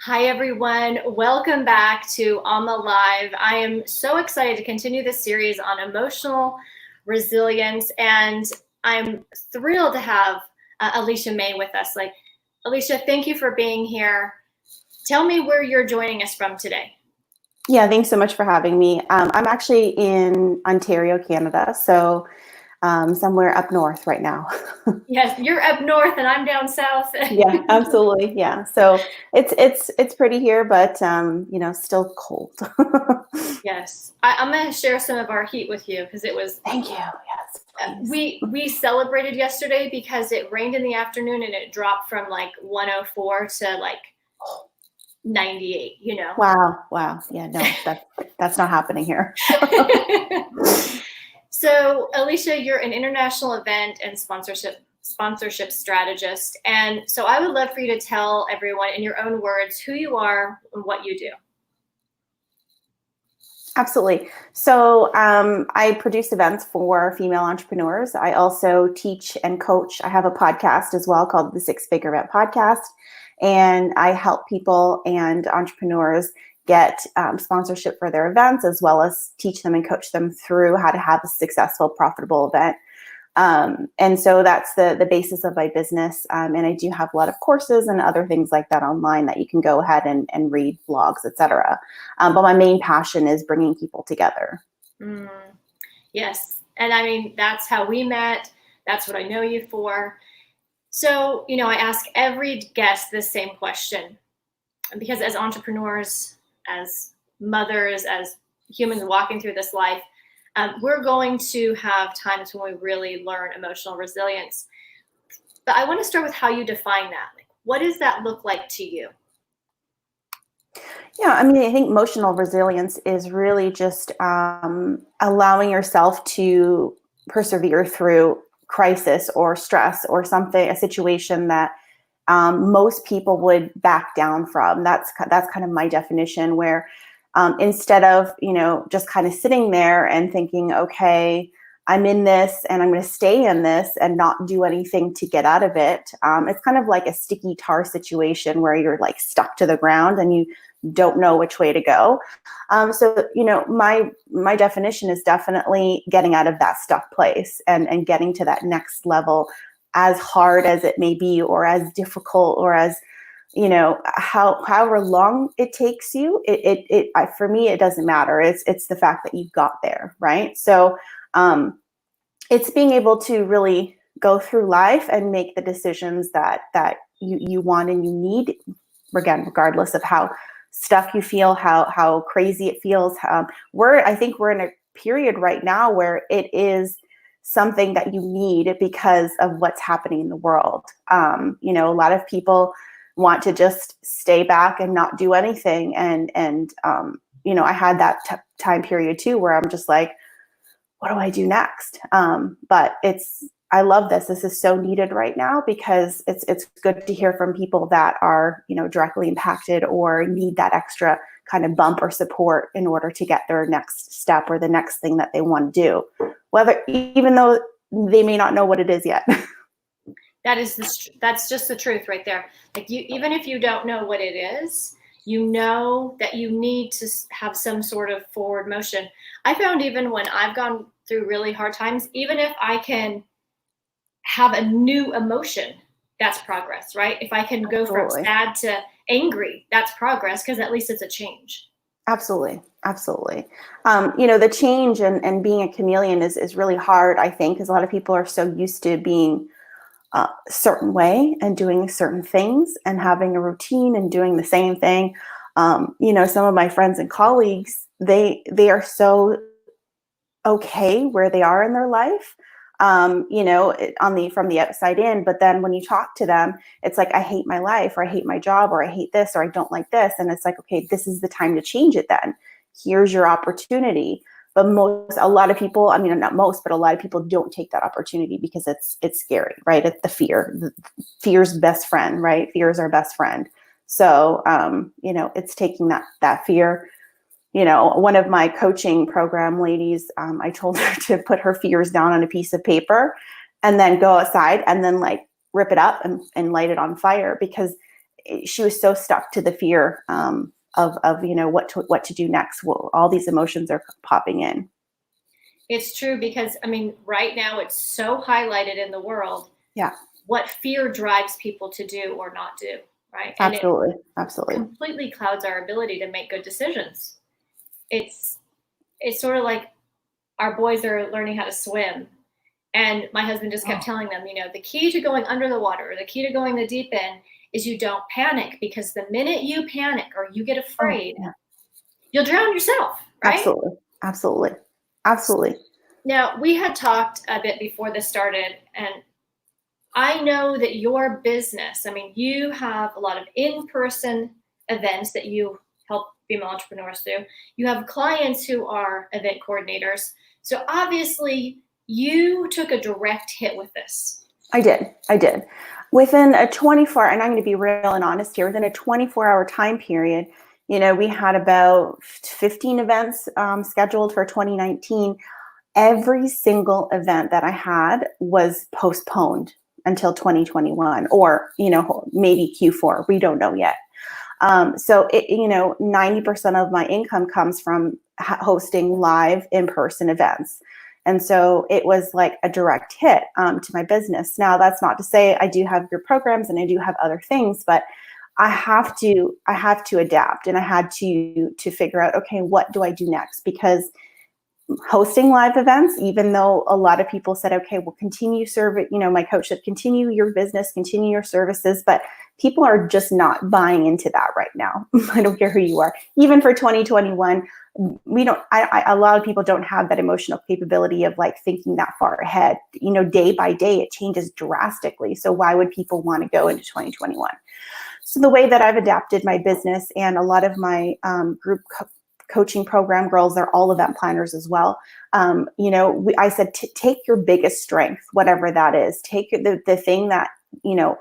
Hi, everyone. Welcome back to On the Live. I am so excited to continue this series on emotional resilience, and I'm thrilled to have Alecia May with us. Alecia, thank you for being here. Tell me where you're joining us from today. Yeah, thanks so much for having me. I'm actually in Ontario, Canada, so somewhere up north right now. Yes, you're up north and I'm down south. Yeah, absolutely. Yeah, so it's pretty here, but still cold. Yes, I'm going to share some of our heat with you because it was. Thank you. Yes, please. We celebrated yesterday because it rained in the afternoon and it dropped from like 104 to like 98, Wow. Yeah, no, that's not happening here. So, Alecia, you're an international event and sponsorship strategist. And so I would love for you to tell everyone in your own words who you are and what you do. Absolutely. So I produce events for female entrepreneurs. I also teach and coach. I have a podcast as well called the Six Figure Event Podcast. And I help people and entrepreneurs get sponsorship for their events, as well as teach them and coach them through how to have a successful, profitable event. And so that's the basis of my business. And I do have a lot of courses and other things like that online that you can go ahead and read, blogs, etc. But my main passion is bringing people together. Yes. And I mean, that's how we met. That's what I know you for. So, I ask every guest this same question, because as entrepreneurs, as mothers, as humans walking through this life, we're going to have times when we really learn emotional resilience. But I want to start with how you define that. What does that look like to you? Yeah, I mean, I think emotional resilience is really just allowing yourself to persevere through crisis or stress or something, a situation that most people would back down from. That's kind of my definition, where instead of, just kind of sitting there and thinking, okay, I'm in this and I'm going to stay in this and not do anything to get out of it. It's kind of like a sticky tar situation where you're like stuck to the ground and you don't know which way to go. So, my definition is definitely getting out of that stuck place and getting to that next level, as hard as it may be, or as difficult, or as, however long it takes you. For me, it doesn't matter. It's the fact that you got there, right? So it's being able to really go through life and make the decisions that you want and you need, again, regardless of how stuck you feel, how crazy it feels. I think we're in a period right now where it is something that you need because of what's happening in the world. A lot of people want to just stay back and not do anything. And I had that time period too, where I'm just like, what do I do next? But I love this. This is so needed right now, because it's good to hear from people that are, directly impacted or need that extra kind of bump or support in order to get their next step or the next thing that they want to do, even though they may not know what it is yet. That's just the truth right there. Like, even if you don't know what it is, you know that you need to have some sort of forward motion. I found even when I've gone through really hard times, even if I can have a new emotion, that's progress, right? If I can go from sad to angry, that's progress, because at least it's a change. Absolutely. The change and being a chameleon is really hard, I think, because a lot of people are so used to being a certain way and doing certain things and having a routine and doing the same thing. Some of my friends and colleagues, they are so okay where they are in their life, from the outside in. But then when you talk to them, it's like, I hate my life, or I hate my job, or I hate this, or I don't like this. And it's like, okay, this is the time to change it then. Here's your opportunity. But a lot of people, I mean, not most, but a lot of people don't take that opportunity because it's scary, right? It's the fear. Fear's best friend, right? Fear is our best friend. So, it's taking that fear. One of my coaching program ladies, I told her to put her fears down on a piece of paper and then go outside and then like rip it up and light it on fire, because she was so stuck to the fear of what to do next. Well, all these emotions are popping in. It's true, because I mean, right now it's so highlighted in the world. Yeah, what fear drives people to do or not do, right? And absolutely, it absolutely. completely clouds our ability to make good decisions. It's sort of like our boys are learning how to swim, and my husband just kept telling them, the key to going under the water, or the key to going the deep end, is you don't panic, because the minute you panic or you get afraid, you'll drown yourself, right? Absolutely, absolutely, absolutely. Now, we had talked a bit before this started, and I know that your business, I mean, you have a lot of in-person events that you help female entrepreneurs do. You have clients who are event coordinators. So obviously you took a direct hit with this. I did. Within a 24, and I'm going to be real and honest here, within a 24-hour time period, we had about 15 events scheduled for 2019. Every single event that I had was postponed until 2021, or, maybe Q4. We don't know yet. So 90% of my income comes from hosting live in-person events. And so it was like a direct hit to my business. Now, that's not to say I do have group programs and I do have other things, but I have to adapt, and I had to figure out, okay, what do I do next? Because hosting live events, even though a lot of people said, okay, we'll continue my coach said, continue your business, continue your services, but people are just not buying into that right now. I don't care who you are. Even for 2021, a lot of people don't have that emotional capability of like thinking that far ahead. Day by day, it changes drastically. So why would people want to go into 2021? So the way that I've adapted my business, and a lot of my group coaching program girls, they're all event planners as well. I said, take your biggest strength, whatever that is. Take the thing that,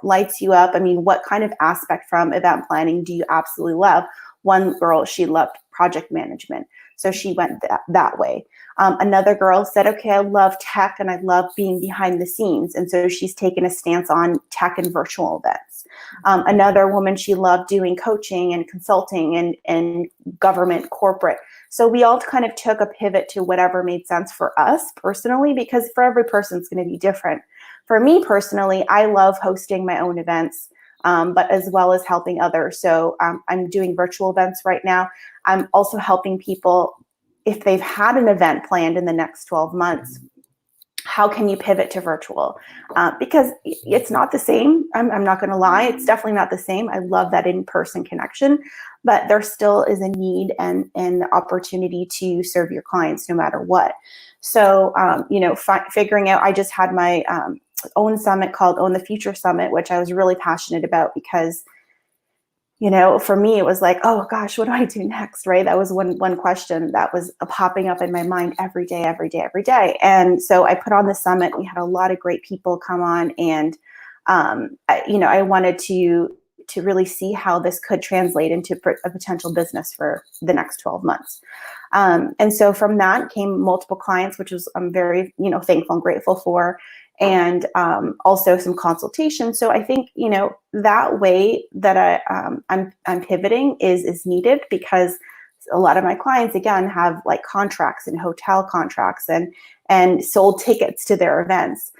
lights you up. I mean, what kind of aspect from event planning do you absolutely love? One girl, she loved project management, so she went that way. Another girl said, okay, I love tech and I love being behind the scenes. And so she's taken a stance on tech and virtual events. Another woman, she loved doing coaching and consulting and government, corporate. So we all kind of took a pivot to whatever made sense for us personally, because for every person it's going to be different. For me personally, I love hosting my own events, but as well as helping others. So I'm doing virtual events right now. I'm also helping people, if they've had an event planned in the next 12 months, how can you pivot to virtual? Because it's not the same. I'm not going to lie. It's definitely not the same. I love that in-person connection, but there still is a need and opportunity to serve your clients no matter what. So, figuring out, I just had my own summit called Own the Future Summit, which I was really passionate about because for me, it was like, oh gosh, what do I do next? Right. That was one question that was popping up in my mind every day. And so I put on the summit. We had a lot of great people come on, and I wanted to really see how this could translate into a potential business for the next 12 months. And so from that came multiple clients, which I'm very, thankful and grateful for. And also some consultation. So I think, that way that I'm pivoting is needed, because a lot of my clients, again, have like contracts and hotel contracts and sold tickets to their events.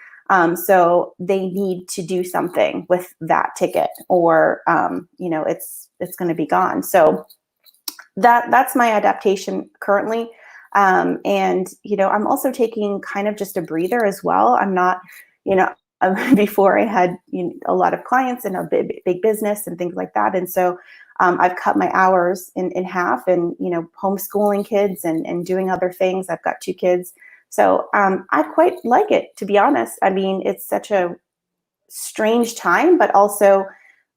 So they need to do something with that ticket, or, it's going to be gone. So that's my adaptation currently. And, I'm also taking kind of just a breather as well. I'm not, before I had a lot of clients and a big business and things like that. And so I've cut my hours in half, and, homeschooling kids and doing other things. I've got 2 kids. So I quite like it, to be honest. I mean, it's such a strange time, but also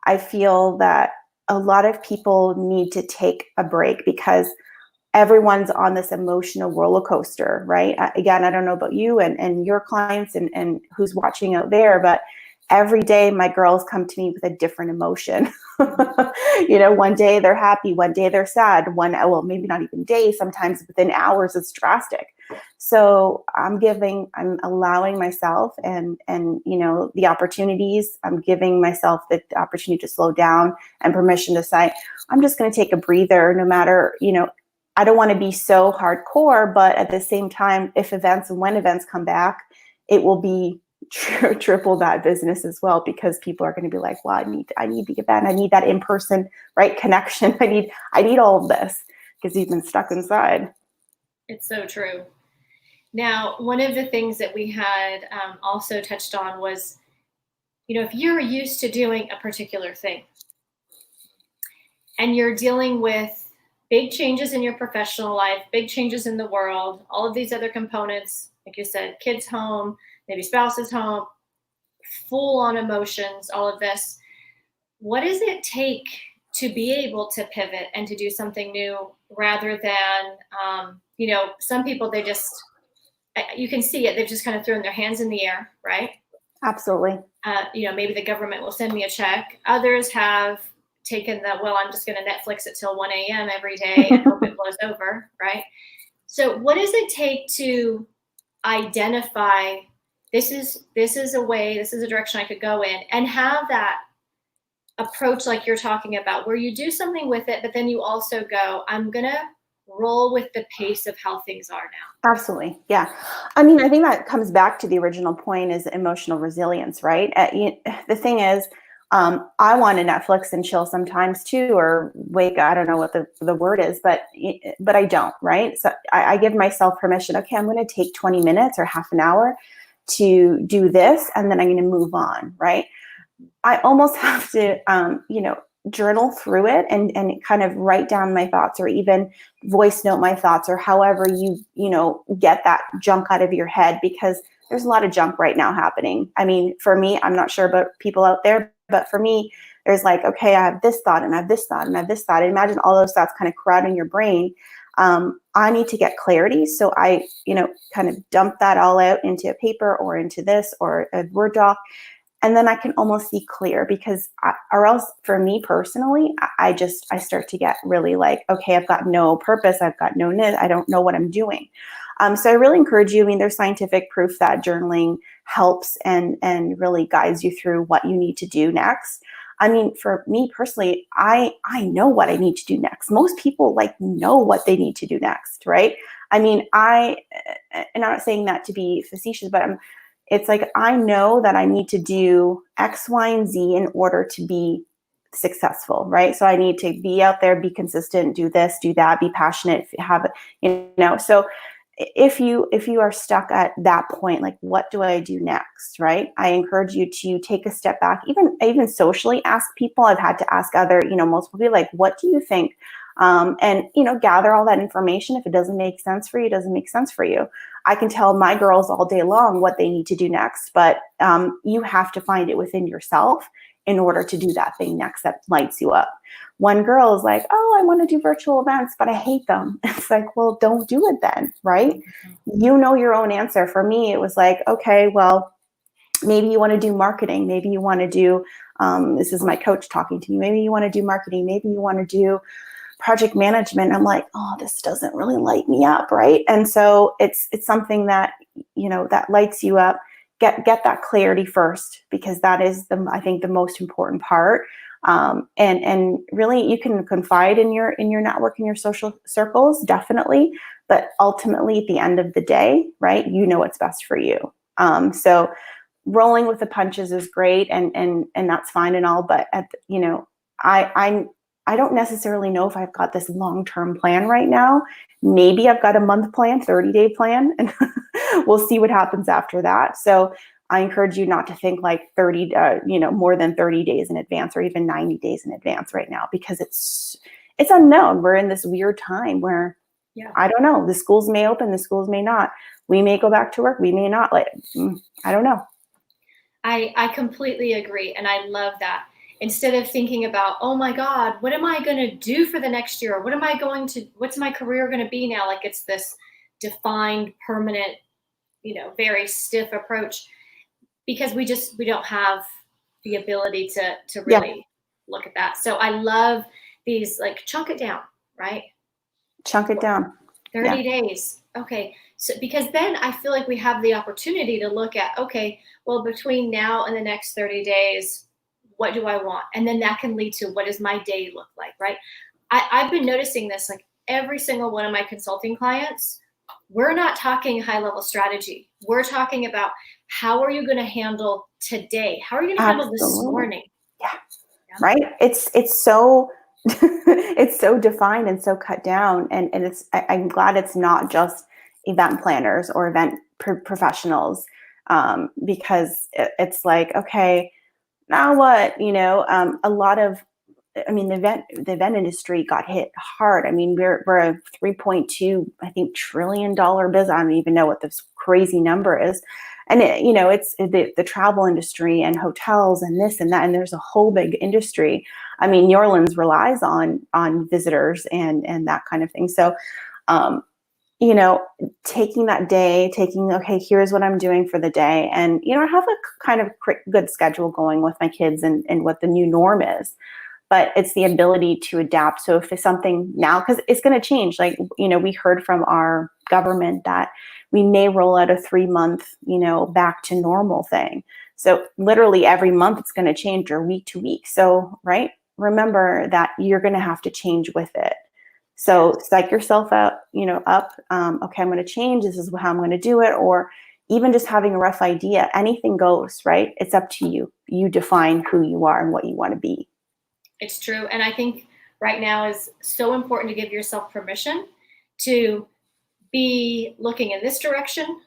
I feel that a lot of people need to take a break, because everyone's on this emotional roller coaster, right? Again, I don't know about you and your clients and who's watching out there, but every day my girls come to me with a different emotion. One day they're happy, one day they're sad, maybe not even days, sometimes within hours, it's drastic. So I'm allowing myself and the opportunities. I'm giving myself the opportunity to slow down and permission to say, I'm just going to take a breather, no matter, I don't want to be so hardcore, but at the same time, when events come back, it will be triple that business as well, because people are going to be like, well, I need to get back. I need that in-person, right, connection. I need all of this, because you've been stuck inside. It's so true. Now, one of the things that we had also touched on was, if you're used to doing a particular thing and you're dealing with big changes in your professional life, big changes in the world, all of these other components, like you said, kids home, maybe spouses home, full on emotions, all of this, what does it take to be able to pivot and to do something new, rather than, some people, you can see it, they've just kind of thrown their hands in the air, right? Absolutely. Maybe the government will send me a check. Others have taken I'm just going to Netflix it till 1 a.m. every day and hope it blows over, right? So what does it take to identify, this is a way, this is a direction I could go in, and have that approach like you're talking about, where you do something with it, but then you also go, I'm going to roll with the pace of how things are now. Absolutely. Yeah. I mean, I think that comes back to the original point, is emotional resilience, right? The thing is, I want to Netflix and chill sometimes too, or I don't know what the word is, but I don't, right? So I give myself permission. Okay, I'm going to take 20 minutes or half an hour to do this, and then I'm going to move on, right? I almost have to, journal through it and kind of write down my thoughts, or even voice note my thoughts, or however you get that junk out of your head, because there's a lot of junk right now happening. I mean, for me, I'm not sure about people out there, but for me, there's like, okay, I have this thought and I have this thought and I have this thought. Imagine all those thoughts kind of crowding your brain. I need to get clarity. So I, kind of dump that all out into a paper or into this or a Word doc. And then I can almost see clear, because or else for me personally, I start to get really like, okay, I've got no purpose. I've got no, I don't know what I'm doing. So I really encourage you. I mean, there's scientific proof that journaling helps and really guides you through what you need to do next. I mean, for me personally, I know what I need to do next. Most people know what they need to do next, right? I mean, and I'm not saying that to be facetious, but it's like, I know that I need to do X, Y, and Z in order to be successful, right? So I need to be out there, be consistent, do this, do that, be passionate, have, so if you are stuck at that point, like, what do I do next, right? I encourage you to take a step back, even socially ask people. I've had to ask other, multiple people, like, what do you think? And gather all that information. If it doesn't make sense for you, it doesn't make sense for you. I can tell my girls all day long what they need to do next, but you have to find it within yourself in order to do that thing next that lights you up. One girl is like, oh, I want to do virtual events, but I hate them. It's like, well, don't do it then, right? Mm-hmm. You know your own answer. For me, it was like, okay, well, maybe you want to do marketing. Maybe you want to do, this is my coach talking to me. Maybe you want to do marketing. Maybe you want to do project management. I'm like, oh, this doesn't really light me up, right? And so it's something that, that lights you up. Get that clarity first, because that is I think the most important part. And really, you can confide in your network, in your social circles, definitely. But ultimately, at the end of the day, right, you know what's best for you. So rolling with the punches is great, and that's fine and all. But I don't necessarily know if I've got this long-term plan right now. Maybe I've got a month plan, 30-day plan, and we'll see what happens after that. So I encourage you not to think like more than 30 days in advance, or even 90 days in advance right now, because it's unknown. We're in this weird time where, I don't know, the schools may open, the schools may not. We may go back to work, we may not. I don't know. I completely agree. And I love that. Instead of thinking about, oh my God, what am I going to do for the next year? What's my career going to be now? Like, it's this defined, permanent, very stiff approach, because we don't have the ability to really look at that. So I love these, like, chunk it down, right? Chunk it down. 30 days. Okay. So, because then I feel like we have the opportunity to look at, okay, well, between now and the next 30 days, what do I want? And then that can lead to, what does my day look like, right? I've been noticing this, like every single one of my consulting clients, we're not talking high level strategy. We're talking about, how are you going to handle today? How are you going to handle this morning? Yeah. Right. It's so it's so defined and so cut down, and I'm glad it's not just event planners or event professionals, because it's like, okay, now what? A lot of, I mean, the event industry got hit hard. I mean, we're a 3.2, I think, $trillion business. I don't even know what this crazy number is. And it's the travel industry and hotels and this and that, and there's a whole big industry. I mean, New Orleans relies on visitors and that kind of thing. So, taking that day, okay, here's what I'm doing for the day, and I have a kind of good schedule going with my kids and what the new norm is. But it's the ability to adapt. So if it's something now, because it's going to change, like, we heard from our government that we may roll out a 3-month, back to normal thing. So literally every month it's going to change, or week to week. So, right, remember that you're going to have to change with it. So psych yourself out, up. Okay, I'm going to change. This is how I'm going to do it. Or even just having a rough idea, anything goes, right? It's up to you. You define who you are and what you want to be. It's true. And I think right now is so important to give yourself permission to be looking in this direction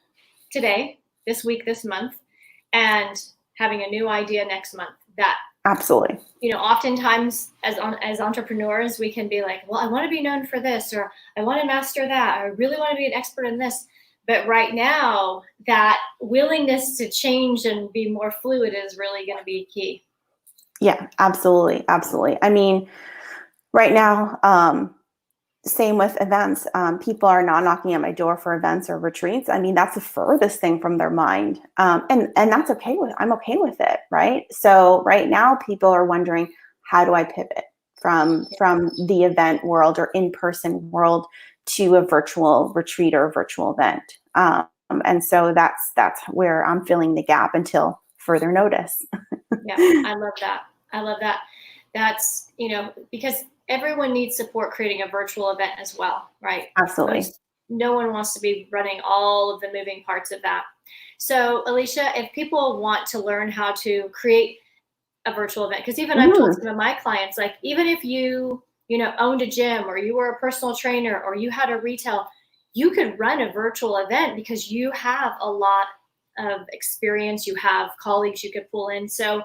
today, this week, this month, and having a new idea next month. That absolutely, oftentimes as entrepreneurs, we can be like, well, I want to be known for this, or I want to master that, or I really want to be an expert in this. But right now, that willingness to change and be more fluid is really going to be key. Yeah, absolutely. Absolutely. I mean, right now, same with events. People are not knocking at my door for events or retreats. I mean, that's the furthest thing from their mind. And that's okay I'm okay with it. Right. So right now people are wondering, how do I pivot from the event world or in-person world to a virtual retreat or a virtual event? And so that's where I'm filling the gap until further notice. Yeah, I love that. That's, because everyone needs support creating a virtual event as well, right? Absolutely. No one wants to be running all of the moving parts of that. So, Alecia, if people want to learn how to create a virtual event, because even I've told some of my clients, like, even if you owned a gym, or you were a personal trainer, or you had a retail, you could run a virtual event because you have a lot of experience, you have colleagues you could pull in. So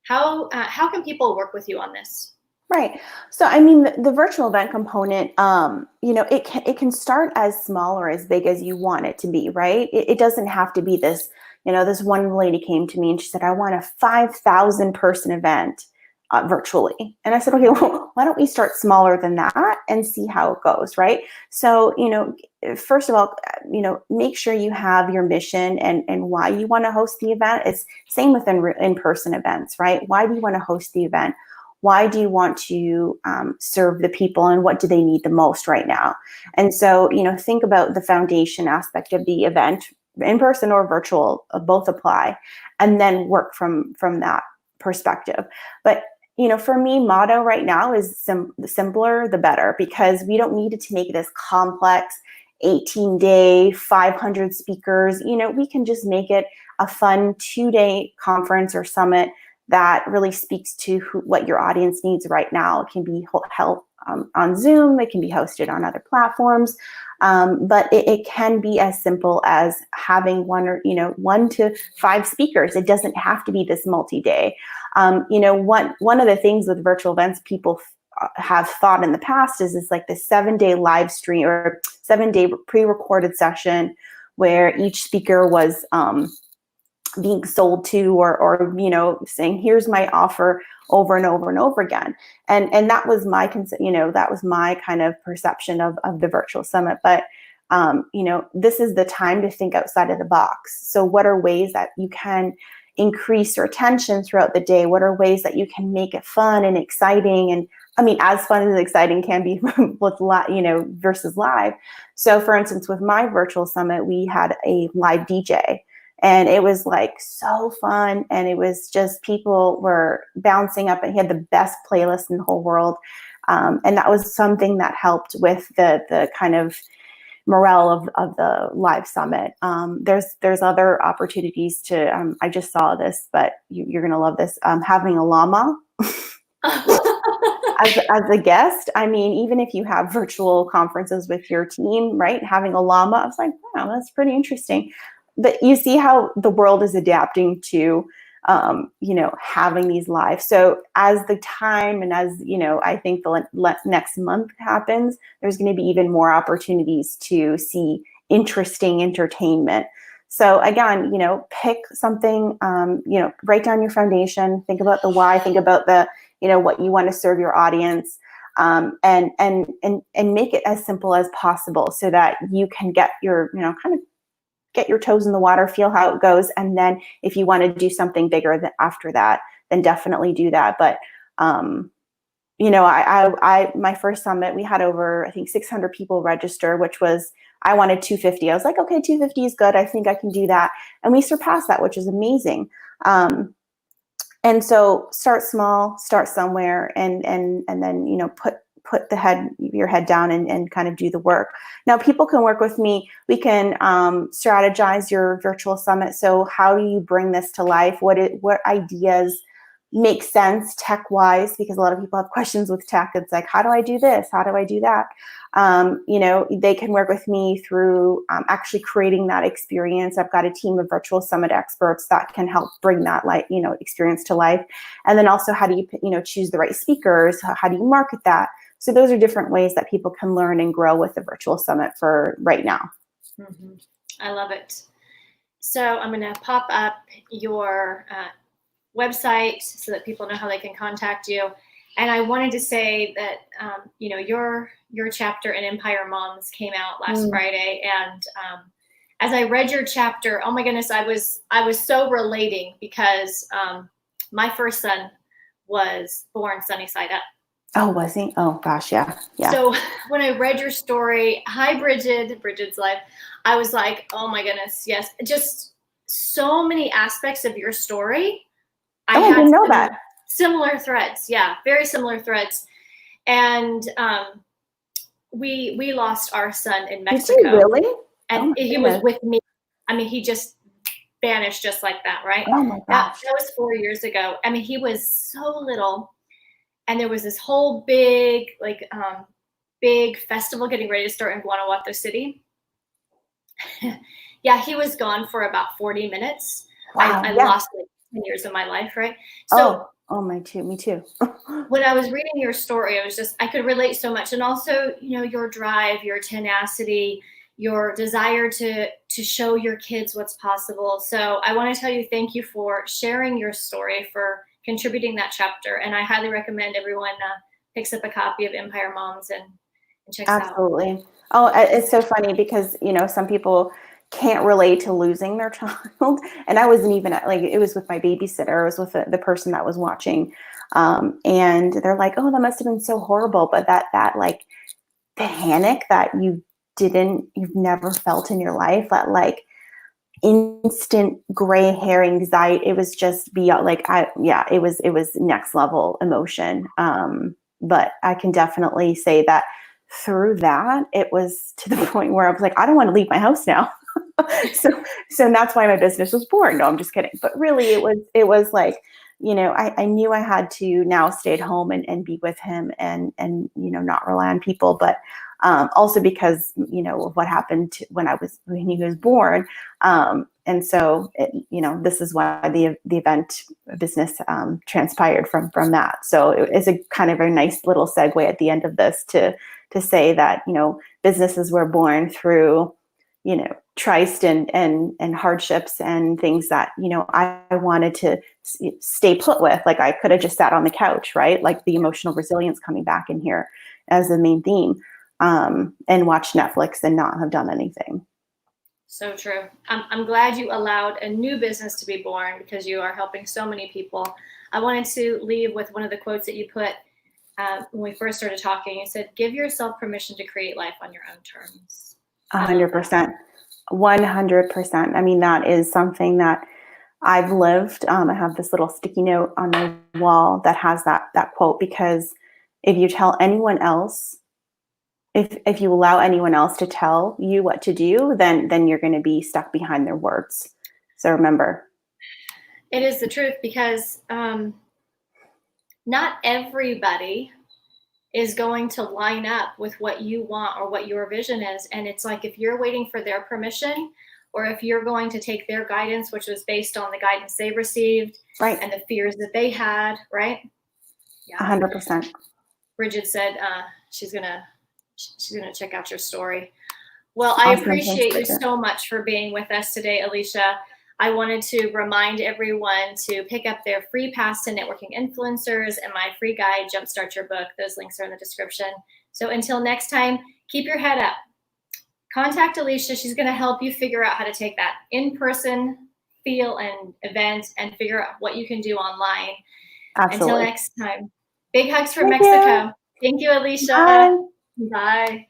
how can people work with you on this? Right. So, I mean, the virtual event component, it can start as small or as big as you want it to be, right? It doesn't have to be this, this one lady came to me and she said, I want a 5,000 person event virtually. And I said, okay, well, why don't we start smaller than that and see how it goes, right? So, first of all, make sure you have your mission and why you want to host the event. It's same with in-person events, right? Why do you want to host the event? Why do you want to serve the people, and what do they need the most right now? And so, think about the foundation aspect of the event, in person or virtual, both apply, and then work from that perspective. But for me, motto right now is the simpler, the better, because we don't need to make this complex 18-day, 500 speakers. We can just make it a fun 2-day conference or summit that really speaks to what your audience needs right now. It can be held on Zoom. It can be hosted on other platforms. But it can be as simple as having 1 to 5 speakers. It doesn't have to be this multi-day. One of the things with virtual events people have thought in the past is like the 7-day live stream or 7-day pre-recorded session where each speaker was being sold to or saying, here's my offer over and over and over again. And that was my that was my kind of perception of the virtual summit. But this is the time to think outside of the box. So what are ways that you can increase your attention throughout the day? What are ways that you can make it fun and exciting and I mean, as fun and exciting can be with versus live. So for instance, with my virtual summit, we had a live DJ, and it was like so fun. And it was just, people were bouncing up, and he had the best playlist in the whole world. And that was something that helped with the kind of morale of the live summit. There's other opportunities to, I just saw this, but you're going to love this, having a llama as a guest. I mean, even if you have virtual conferences with your team, right? Having a llama, I was like, wow, that's pretty interesting. But you see how the world is adapting to, having these live. So as the time, and as, I think the next month happens, there's going to be even more opportunities to see interesting entertainment. So again, pick something, write down your foundation, think about the why, think about the, what you want to serve your audience, and make it as simple as possible so that you can get your, kind of get your toes in the water, feel how it goes. And then if you want to do something bigger after that, then definitely do that. But, my first summit, we had over, I think, 600 people register, which was, I wanted 250. I was like, okay, 250 is good. I think I can do that. And we surpassed that, which is amazing. And so start small, start somewhere, and then, put your head down and kind of do the work. Now, people can work with me. We can strategize your virtual summit. So how do you bring this to life? What ideas make sense tech-wise? Because a lot of people have questions with tech. It's like, how do I do this? How do I do that? They can work with me through actually creating that experience. I've got a team of virtual summit experts that can help bring that experience to life. And then also, how do you, choose the right speakers? How do you market that? So those are different ways that people can learn and grow with the virtual summit for right now. Mm-hmm. I love it. So I'm going to pop up your website so that people know how they can contact you. And I wanted to say that, your chapter in Empire Moms came out last Friday. And as I read your chapter, oh my goodness, I was so relating, because my first son was born sunny side up. Oh, was he? Oh gosh, yeah. So when I read your story, hi Bridget's life, I was like, oh my goodness, yes, just so many aspects of your story. I didn't know that. Similar threads, yeah, very similar threads. And we lost our son in Mexico. Did you really? And he was with me. I mean, he just vanished just like that, right? Oh my gosh. That was 4 years ago. I mean, he was so little. And there was this whole big festival getting ready to start in Guanajuato City. Yeah, he was gone for about 40 minutes. Wow, I lost like 10 years of my life, right? So, me too. When I was reading your story, I could relate so much. And also, your drive, your tenacity, your desire to show your kids what's possible. So I want to tell you, thank you for sharing your story, for contributing that chapter. And I highly recommend everyone picks up a copy of Empire Moms and checks out. Absolutely. Oh, it's so funny because, some people can't relate to losing their child. And I wasn't even it was with my babysitter. I was with the person that was watching. And they're like, oh, that must've been so horrible. But that like panic that you've never felt in your life, that like instant gray hair anxiety, it was just beyond it was next level emotion. But I can definitely say that through that, it was to the point where I was like, I don't want to leave my house now. so that's why my business was born. No, I'm just kidding. But really it was like, I knew I had to now stay at home and be with him and not rely on people, but also because, of what happened when he was born. And so, this is why the event business transpired from that. So it is a kind of a nice little segue at the end of this to say that, businesses were born through, tryst and hardships and things that, I wanted to stay put with. Like I could have just sat on the couch, right? Like the emotional resilience coming back in here as the main theme, and watch Netflix and not have done anything. So true. I'm glad you allowed a new business to be born, because you are helping so many people. I wanted to leave with one of the quotes that you put. when we first started talking. You said, give yourself permission to create life on your own terms. 100%. 100%. I mean, that is something that I've lived. I have this little sticky note on my wall that has that quote, because if you tell anyone else, if you allow anyone else to tell you what to do, then you're going to be stuck behind their words. So remember. It is the truth, because not everybody is going to line up with what you want or what your vision is. And it's like, if you're waiting for their permission, or if you're going to take their guidance, which was based on the guidance they received, right, and the fears that they had, right? Yeah. 100%. Bridget said she's gonna check out your story. Well, I appreciate you so much for being with us today, Alecia. I wanted to remind everyone to pick up their free pass to Networking Influencers and my free guide, Jumpstart Your Book. Those links are in the description. So until next time, keep your head up. Contact Alecia. She's going to help you figure out how to take that in-person feel and event and figure out what you can do online. Absolutely. Until next time. Big hugs from Mexico. Thank you, Alecia. Bye. Bye.